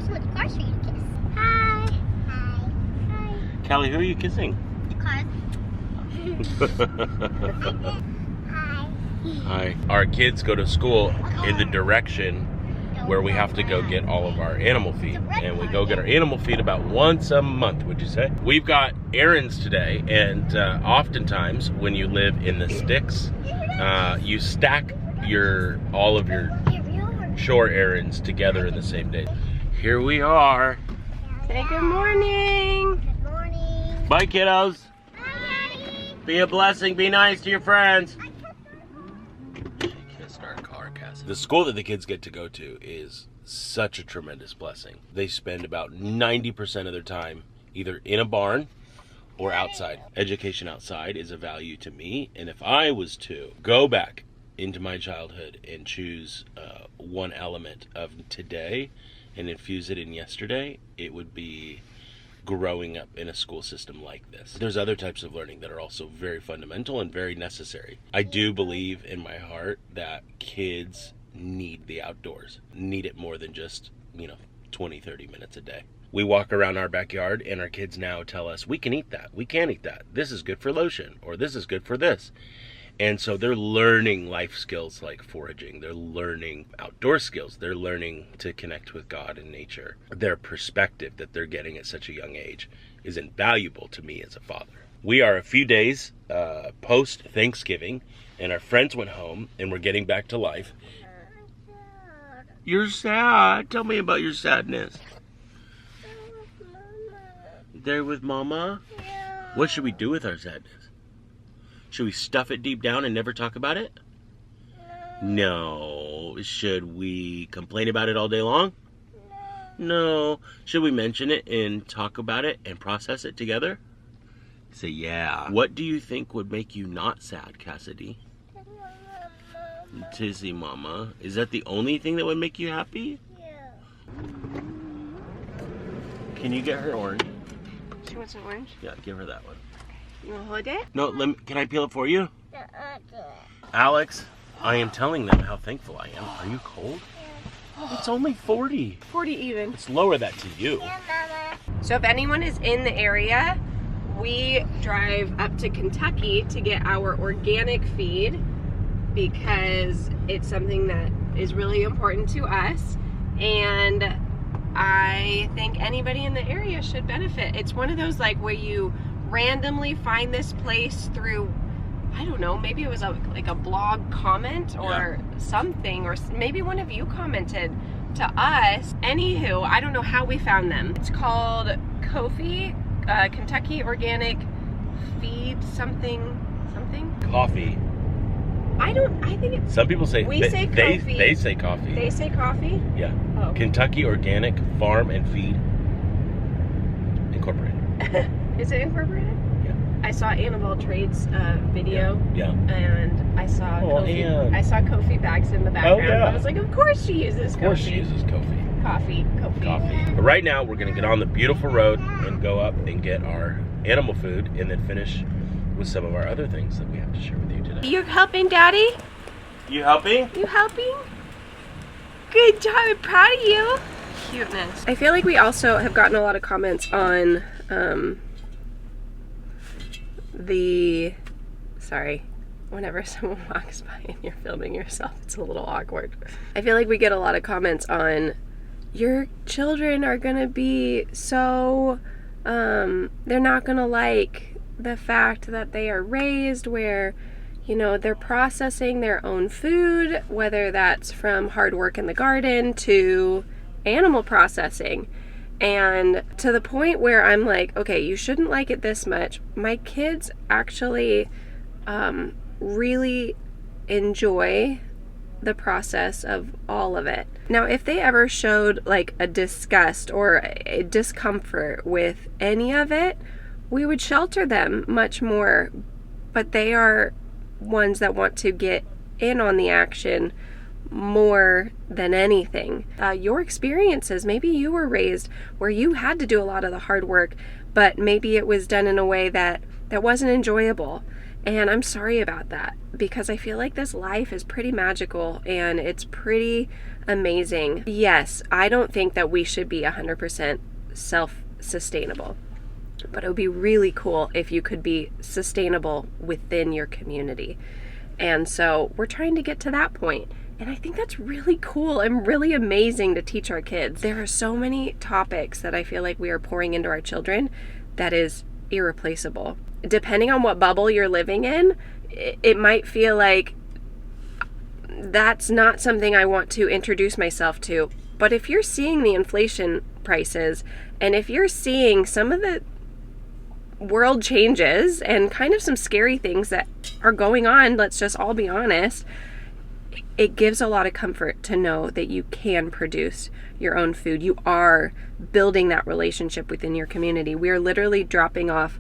so much cars for you to kiss. Hi. Hi. Hi. Callie, who are you kissing? The cars. Hi. Hi. Our kids go to school in the direction where we have to go get all of our animal feed. And we go get our animal feed about once a month, would you say? We've got errands today, and oftentimes when you live in the sticks, you stack all of your shore errands together in the same day. Here we are. Say good morning. Good morning. Bye, kiddos. Bye, Daddy. Be a blessing. Be nice to your friends. She kissed our car, Cassidy. The school that the kids get to go to is such a tremendous blessing. They spend about 90% of their time either in a barn or outside. Education outside is a value to me, and if I was to go back into my childhood and choose one element of today and infuse it in yesterday, it would be growing up in a school system like this. There's other types of learning that are also very fundamental and very necessary. I do believe in my heart that kids need the outdoors, need it more than just 20-30 minutes a day. We walk around our backyard and our kids now tell us, we can eat that, we can't eat that, this is good for lotion, or this is good for this. And so they're learning life skills like foraging. They're learning outdoor skills. They're learning to connect with God and nature. Their perspective that they're getting at such a young age is invaluable to me as a father. We are a few days post Thanksgiving, and our friends went home, and we're getting back to life. You're sad. Tell me about your sadness. There with Mama? What should we do with our sadness? Should we stuff it deep down and never talk about it? No. Should we complain about it all day long? No. Should we mention it and talk about it and process it together? Say, yeah. What do you think would make you not sad, Cassidy? To see Mama. Is that the only thing that would make you happy? Yeah. Can you get her orange? She wants an orange? Yeah, give her that one. You want to hold it? No, can I peel it for you? Alex, I am telling them how thankful I am. Are you cold? It's only 40. 40 even. Let's lower that to you. Yeah, Mama. So if anyone is in the area, we drive up to Kentucky to get our organic feed because it's something that is really important to us, and I think anybody in the area should benefit. It's one of those where you randomly find this place through, I don't know, maybe it was a blog comment or something, or maybe one of you commented to us. Anywho, I don't know how we found them. It's called Kofi, Kentucky Organic Feed something. Coffee. I think it's... Some people say... We say coffee. They say coffee. They say coffee? Yeah. Oh. Kentucky Organic Farm and Feed Incorporated. Is it incorporated? Yeah. I saw Annabelle Trade's video. Yeah. And I saw Kofi. Ann. I saw Kofi bags in the background. yeah. I was like, of course she uses Kofi. Of course she uses coffee. Coffee. But right now, we're going to get on the beautiful road and go up and get our animal food and then finish with some of our other things that we have to share with you today. You're helping, Daddy? You helping? You helping? Good job. I'm proud of you. Cuteness. I feel like we also have gotten a lot of comments on whenever someone walks by and you're filming yourself, it's a little awkward. I feel like we get a lot of comments on, your children are gonna be so, they're not gonna like the fact that they are raised where, they're processing their own food, whether that's from hard work in the garden to animal processing. And to the point where I'm like, okay, you shouldn't like it this much. My kids actually really enjoy the process of all of it. Now, if they ever showed a disgust or a discomfort with any of it, we would shelter them much more. But they are ones that want to get in on the action more than anything. Your experiences, maybe you were raised where you had to do a lot of the hard work, but maybe it was done in a way that wasn't enjoyable. And I'm sorry about that, because I feel like this life is pretty magical and it's pretty amazing. Yes, I don't think that we should be 100% self-sustainable, but it would be really cool if you could be sustainable within your community. And so we're trying to get to that point. And I think that's really cool and really amazing to teach our kids. There are so many topics that I feel like we are pouring into our children that is irreplaceable. Depending on what bubble you're living in, it might feel like that's not something I want to introduce myself to. But if you're seeing the inflation prices, and if you're seeing some of the world changes and kind of some scary things that are going on, let's just all be honest, it gives a lot of comfort to know that you can produce your own food. You are building that relationship within your community. We are literally dropping off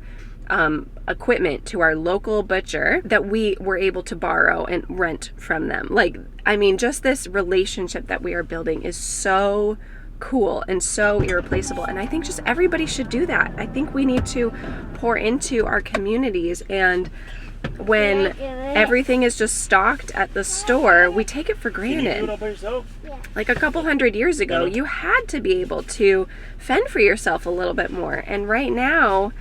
equipment to our local butcher that we were able to borrow and rent from them. Like, I mean, just this relationship that we are building is so cool and so irreplaceable. And I think just everybody should do that. I think we need to pour into our communities, and when everything is just stocked at the store, we take it for granted. Can you do it all by yourself? Like a couple hundred years ago, you had to be able to fend for yourself a little bit more. And right now,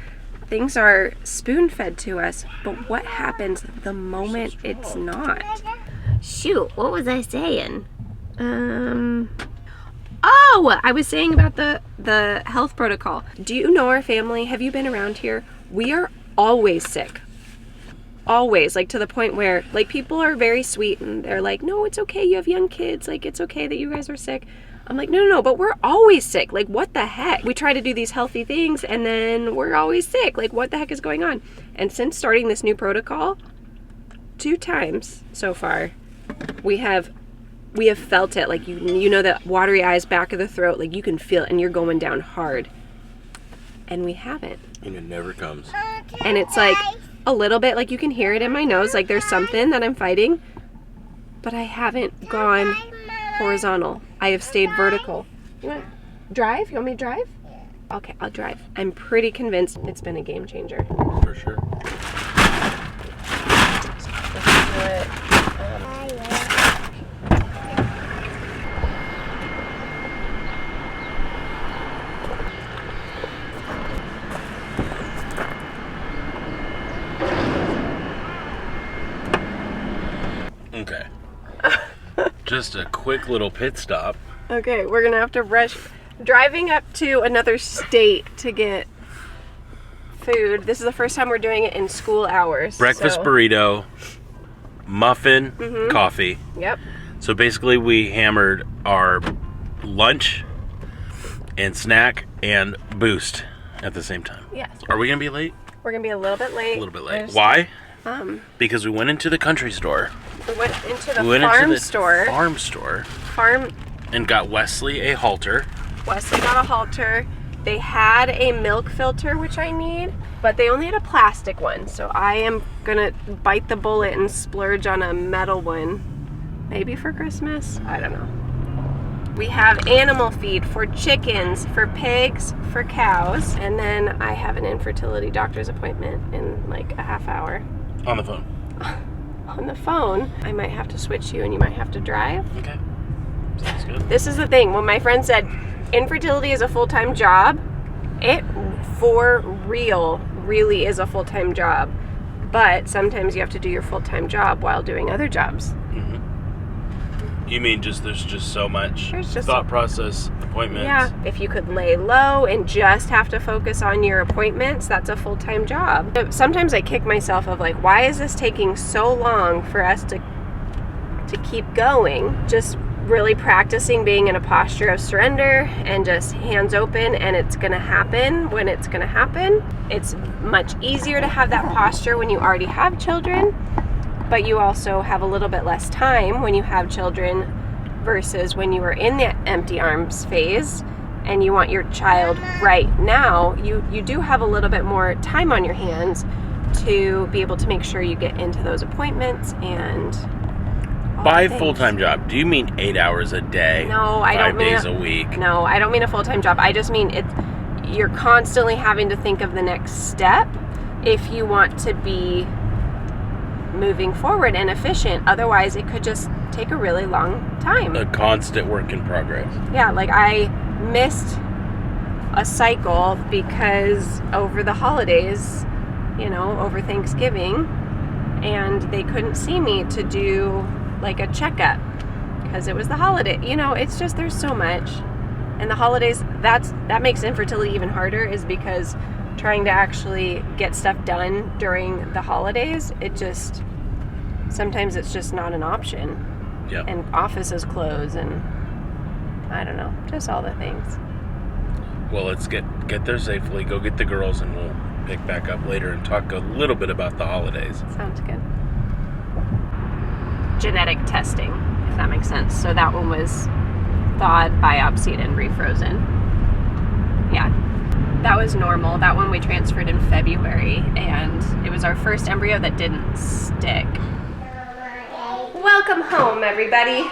things are spoon-fed to us. But what happens the moment it's not? Shoot, what was I saying? Oh, I was saying about the health protocol. Do you know our family? Have you been around here? We are always sick. Always, like to the point where like people are very sweet and they're like, no, it's okay, you have young kids, like it's okay that you guys are sick. I'm like, no, but we're always sick. Like, what the heck? We try to do these healthy things and then we're always sick. Like, what the heck is going on? And since starting this new protocol, 2 times so far, we have felt it. Like, you know that watery eyes, back of the throat, like you can feel it and you're going down hard. And we haven't. And it never comes. And it's like a little bit, like you can hear it in my nose, like there's something that I'm fighting, but I haven't gone horizontal. I have stayed vertical. You want to drive? You want me to drive? Okay, I'll drive. I'm pretty convinced it's been a game changer. For sure. Let's do it. Okay. Just a quick little pit stop. Okay, we're gonna have to rush. Driving up to another state to get food. This is the first time we're doing it in school hours. Breakfast burrito, muffin, coffee. Yep. So basically we hammered our lunch and snack and boost at the same time. Yes. Are we gonna be late? We're gonna be a little bit late. A little bit late. Why? Because we went into the country store. We went into the farm store. And got Wesley a halter. Wesley got a halter. They had a milk filter, which I need, but they only had a plastic one. So I am gonna bite the bullet and splurge on a metal one. Maybe for Christmas? I don't know. We have animal feed for chickens, for pigs, for cows. And then I have an infertility doctor's appointment in like a half hour. On the phone. On the phone. I might have to switch you and you might have to drive. Okay. Sounds good. This is the thing. When my friend said infertility is a full-time job, it for real really is a full-time job. But sometimes you have to do your full-time job while doing other jobs. You mean there's just so much There's thought process, appointments? Yeah, if you could lay low and just have to focus on your appointments, that's a full-time job. Sometimes I kick myself of like, why is this taking so long for us to keep going? Just really practicing being in a posture of surrender and just hands open, and it's gonna happen when it's gonna happen. It's much easier to have that posture when you already have children, but you also have a little bit less time when you have children versus when you are in the empty arms phase and you want your child right now. You do have a little bit more time on your hands to be able to make sure you get into those appointments and By full-time job, do you mean 8 hours a day? No, I don't mean 5 days a week? No, I don't mean a full-time job. I just mean you're constantly having to think of the next step if you want to be moving forward and efficient. Otherwise, it could just take a really long time. A constant work in progress. Yeah, like I missed a cycle because over the holidays, you know, over Thanksgiving, and they couldn't see me to do like a checkup because it was the holiday. You know, it's just, there's so much. And the holidays, that makes infertility even harder, is because trying to actually get stuff done during the holidays, sometimes it's just not an option. Yep. And offices close, and I don't know, just all the things. Well, let's get there safely, go get the girls, and we'll pick back up later and talk a little bit about the holidays. Sounds good. Genetic testing, if that makes sense. So that one was thawed, biopsied, and refrozen. Yeah, that was normal. That one we transferred in February, and it was our first embryo that didn't stick. Welcome home, everybody.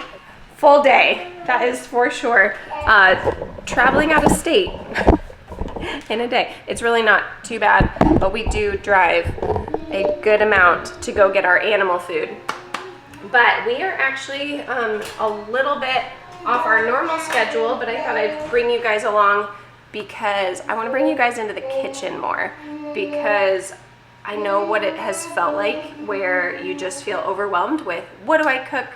Full day, that is for sure. Traveling out of state in a day. It's really not too bad, but we do drive a good amount to go get our animal food. But we are actually a little bit off our normal schedule, but I thought I'd bring you guys along because I want to bring you guys into the kitchen more, because I know what it has felt like where you just feel overwhelmed with, what do I cook?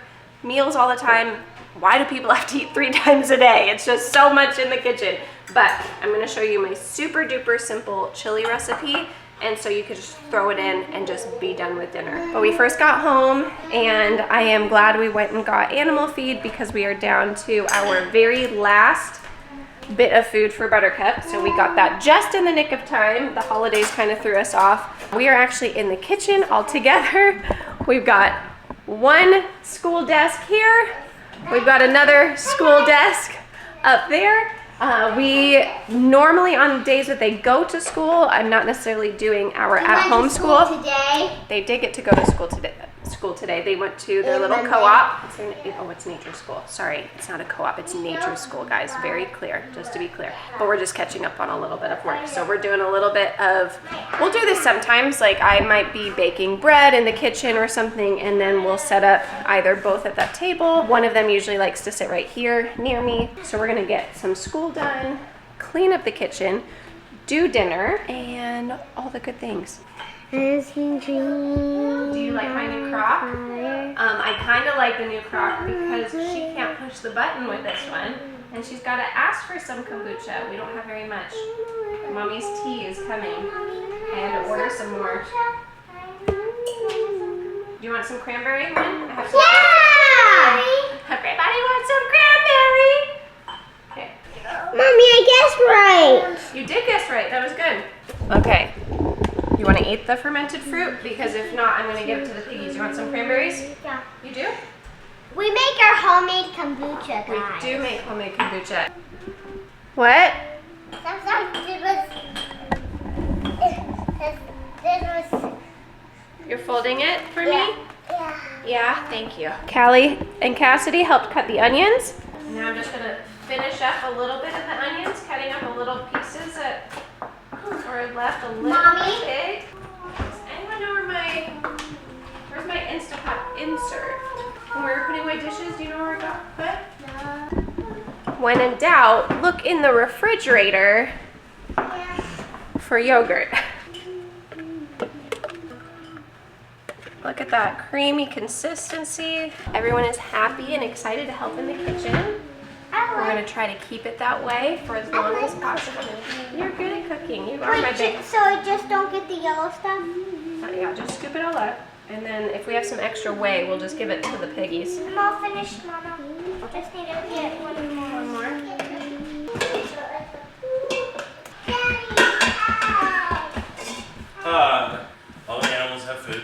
Meals all the time. Why do people have to eat 3 times a day? It's just so much in the kitchen. But I'm gonna show you my super duper simple chili recipe, and so you could just throw it in and just be done with dinner. But we first got home, and I am glad we went and got animal feed because we are down to our very last bit of food for Buttercup. So we got that just in the nick of time. The holidays kind of threw us off. We are actually in the kitchen all together. We've got one school desk here. We've got another school desk up there. We normally, on days that they go to school, I'm not necessarily doing our at-home school. Today. They did get to go to school today. They went to their little co-op. It's nature school. Sorry, it's not a co-op. It's nature school, guys. Very clear, just to be clear. But we're just catching up on a little bit of work. So we're doing a little bit of, we'll do this sometimes. Like I might be baking bread in the kitchen or something, and then we'll set up either both at that table. One of them usually likes to sit right here near me. So we're gonna get some school done, clean up the kitchen, do dinner, and all the good things. Do you like my new crock? I kind of like the new crock because she can't push the button with this one, and she's got to ask for some kombucha. We don't have very much. Mommy's tea is coming. I had to order some more. Do you want some cranberry one? Yeah! Everybody wants some cranberry. Okay. Mommy, I guessed right. You did guess right. That was good. Okay. You want to eat the fermented fruit? Because if not, I'm going to give it to the piggies. You want some cranberries? Yeah. You do? We make our homemade kombucha, guys. We do make homemade kombucha. What? This was... You're folding it for me? Yeah. Yeah, thank you. Callie and Cassidy helped cut the onions. Now I'm just going to finish up a little bit of the onions, cutting up a little pieces that are left a little Mommy? big. Does anyone know where's my Instapot insert? When we were putting away dishes, do you know where it got put? When in doubt, look in the refrigerator for yogurt. Look at that creamy consistency. Everyone is happy and excited to help in the kitchen. We're going to try to keep it that way for as long as possible. You're good at cooking. You are my big... So I just don't get the yellow stuff? Yeah, just scoop it all up. And then if we have some extra whey, we'll just give it to the piggies. I'm all finished, Mama. Just need to get one more. One more? All the animals have food.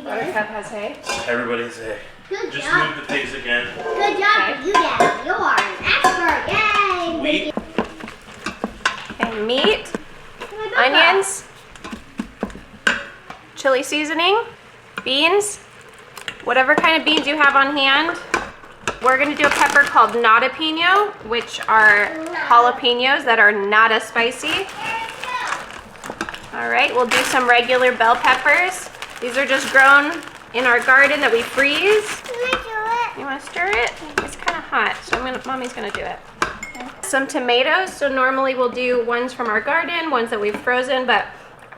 Buttercup has hay. Everybody's hay. Good Just job. move the pigs again. Good job, you Dad. You are an expert. Yay. Wheat. Okay, meat, onions, chili seasoning, beans, whatever kind of beans you have on hand. We're gonna do a pepper called nada-pino, which are jalapenos that are not as spicy. All right, we'll do some regular bell peppers. These are just grown in our garden that we freeze. Can I do it? You want to stir it? It's kind of hot, so Mommy's gonna do it. Okay. Some tomatoes. So normally we'll do ones from our garden, ones that we've frozen, but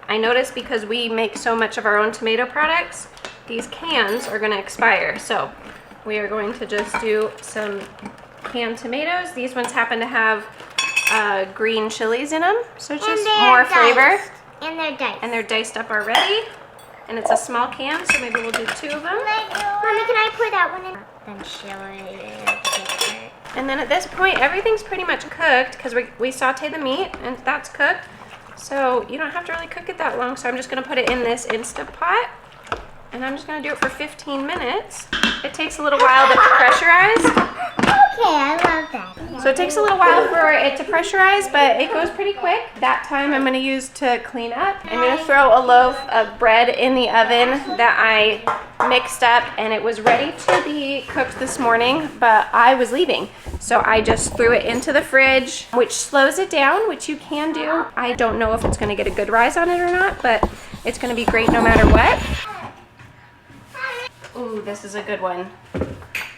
I noticed because we make so much of our own tomato products, these cans are gonna expire. So we are going to just do some canned tomatoes. These ones happen to have green chilies in them, so it's just more flavor. And they're diced. And they're diced up already. And it's a small can, so maybe we'll do 2 of them. Mommy, can I put that one in? Then chili. And then at this point, everything's pretty much cooked because we sauteed the meat and that's cooked. So you don't have to really cook it that long. So I'm just gonna put it in this Instant Pot. And I'm just gonna do it for 15 minutes. It takes a little while to pressurize. Okay, I love that. So it takes a little while for it to pressurize, but it goes pretty quick. That time I'm gonna use to clean up. I'm gonna throw a loaf of bread in the oven that I mixed up, and it was ready to be cooked this morning, but I was leaving. So I just threw it into the fridge, which slows it down, which you can do. I don't know if it's gonna get a good rise on it or not, but it's gonna be great no matter what. Ooh, this is a good one.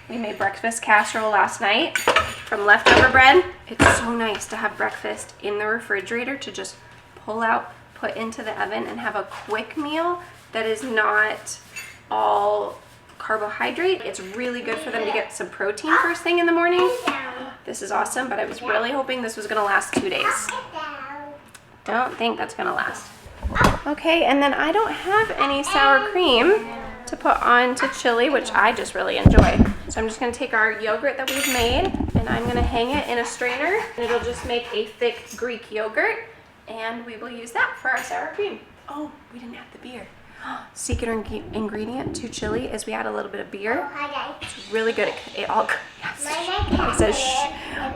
We made breakfast casserole last night from leftover bread. It's so nice to have breakfast in the refrigerator to just pull out, put into the oven, and have a quick meal that is not all carbohydrate. It's really good for them to get some protein first thing in the morning. This is awesome, but I was really hoping this was gonna last 2 days. Don't think that's gonna last. Okay, and then I don't have any sour cream to put on to chili, which I just really enjoy. So I'm just gonna take our yogurt that we've made and I'm gonna hang it in a strainer, and it'll just make a thick Greek yogurt, and we will use that for our sour cream. Oh, we didn't add the beer. Secret ingredient to chili is we add a little bit of beer. Hi, guys. It's really good. It all, yes. It says shh.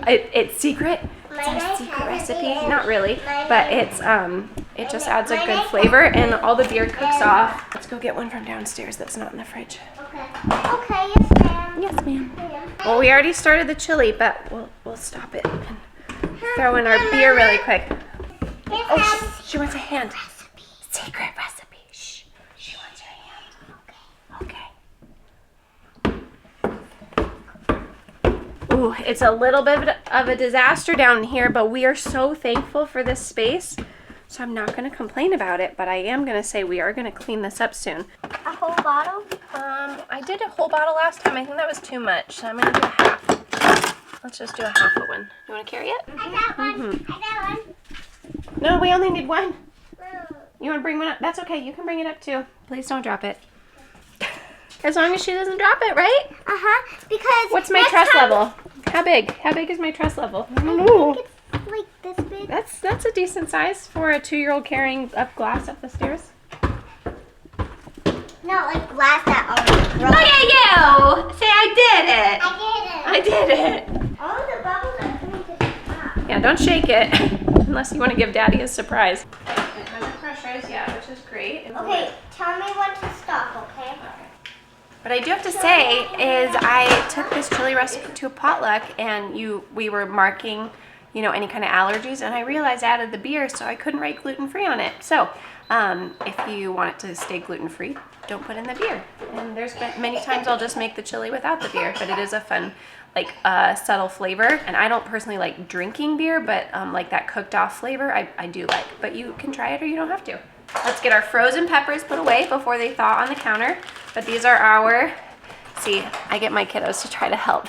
It's secret. It's our secret recipe. Not really, but it's it just adds a good flavor, and all the beer cooks off. Let's go get one from downstairs that's not in the fridge. Okay. Okay, yes, ma'am. Yes, ma'am. Well, we already started the chili, but we'll stop it and throw in our beer really quick. Oh, she wants a hand. Secret recipe. Shh. She wants her hand. Okay. Ooh, it's a little bit of a disaster down here, but we are so thankful for this space. So I'm not going to complain about it, but I am going to say we are going to clean this up soon. A whole bottle? I did a whole bottle last time. I think that was too much, so I'm going to do a half. Let's just do a half of one. You want to carry it? I got one. I got one. No, we only need one. You want to bring one up? That's okay. You can bring it up too. Please don't drop it. As long as she doesn't drop it, right? Uh-huh. Because what's my trust level? How big? How big is my trust level? I don't know. It's like this big. That's a decent size for a 2-year-old carrying up glass up the stairs. Not like glass that already broke. Look at you! Say I did it! I did it. I did it! All the bubbles are coming to the top. Yeah, don't shake it unless you want to give Daddy a surprise. It hasn't pressurized yet, which is great. Okay, tell me when to stop, okay? What I do have to say is I took this chili recipe to a potluck, and we were marking, you know, any kind of allergies, and I realized I added the beer, so I couldn't write gluten-free on it. So if you want it to stay gluten-free, don't put in the beer. And there's been many times I'll just make the chili without the beer, but it is a fun, like, subtle flavor. And I don't personally like drinking beer, but like that cooked off flavor, I do like. But you can try it or you don't have to. Let's get our frozen peppers put away before they thaw on the counter. But these are our, see, I get my kiddos to try to help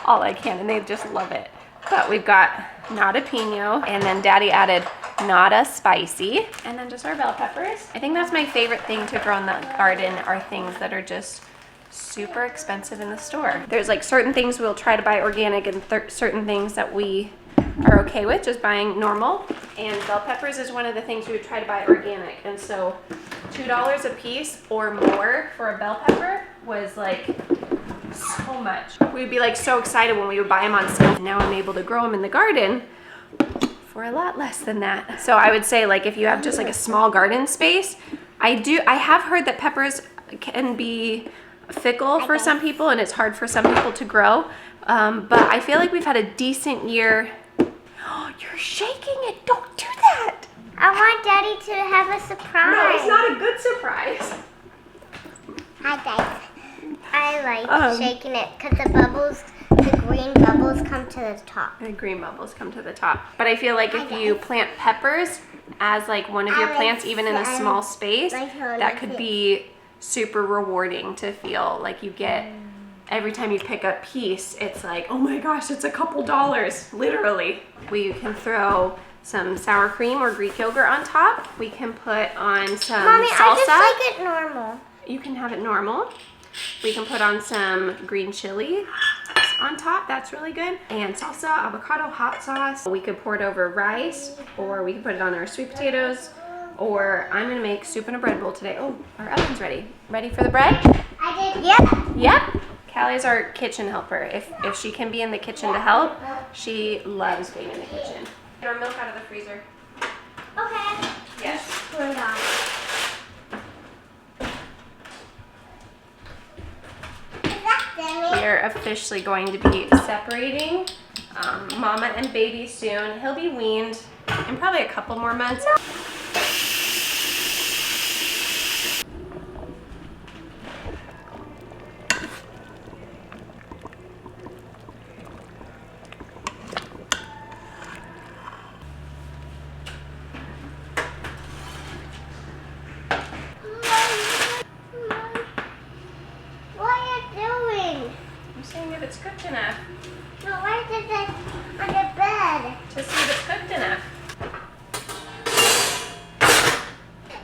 all I can, and they just love it. But we've got nata pino, and then Daddy added nata spicy, and then just our bell peppers. I think that's my favorite thing to grow in the garden, are things that are just super expensive in the store. There's like certain things we'll try to buy organic, and certain things that we are okay with just buying normal, and bell peppers is one of the things we would try to buy organic. And so $2 a piece or more for a bell pepper was like so much. We'd be like so excited when we would buy them on sale. Now I'm able to grow them in the garden for a lot less than that. So I would say, like, if you have just like a small garden space, I have heard that peppers can be fickle for some people, and it's hard for some people to grow. But I feel like we've had a decent year. Oh, you're shaking it. Don't do that. I want Daddy to have a surprise. No, it's not a good surprise. Hi guys. I like shaking it because the green bubbles come to the top. The green bubbles come to the top. But I feel like if you plant peppers as like one of your plants, even in a small space, that could be super rewarding to feel like you get. Every time you pick a piece, it's like, oh my gosh, it's a couple dollars, literally. We can throw some sour cream or Greek yogurt on top. We can put on some Mommy, salsa. I just like it normal. You can have it normal. We can put on some green chili on top. That's really good. And salsa, avocado, hot sauce. We could pour it over rice, or we can put it on our sweet potatoes, or I'm gonna make soup in a bread bowl today. Oh, our oven's ready. Ready for the bread? I did. Yep. Yep. Callie's our kitchen helper. If she can be in the kitchen to help, she loves being in the kitchen. Get our milk out of the freezer. Okay. Yes. Pour it on. We're officially going to be separating Mama and baby soon. He'll be weaned in probably a couple more months. Seeing if it's cooked enough. No, why is it on the bed? To see if it's cooked enough.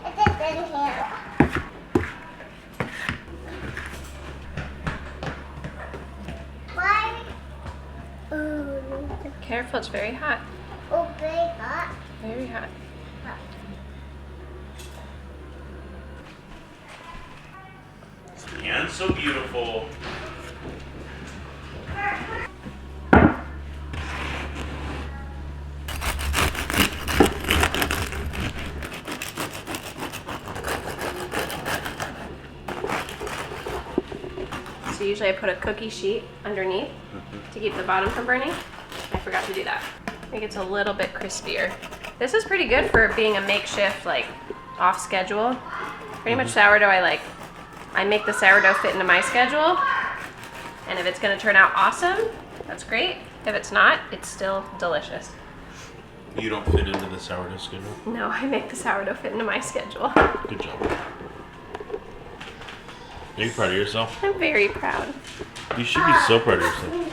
It's just in here. Why? Ooh. Careful, it's very hot. Oh, very hot. Very hot. And so beautiful. So usually I put a cookie sheet underneath to keep the bottom from burning. I forgot to do that. I think it's a little bit crispier. This is pretty good for being a makeshift, like off schedule. Pretty much sourdough, I make the sourdough fit into my schedule. And if it's gonna turn out awesome, that's great. If it's not, it's still delicious. You don't fit into the sourdough schedule? No, I make the sourdough fit into my schedule. Good job. Are you proud of yourself? I'm very proud. You should be so proud of yourself.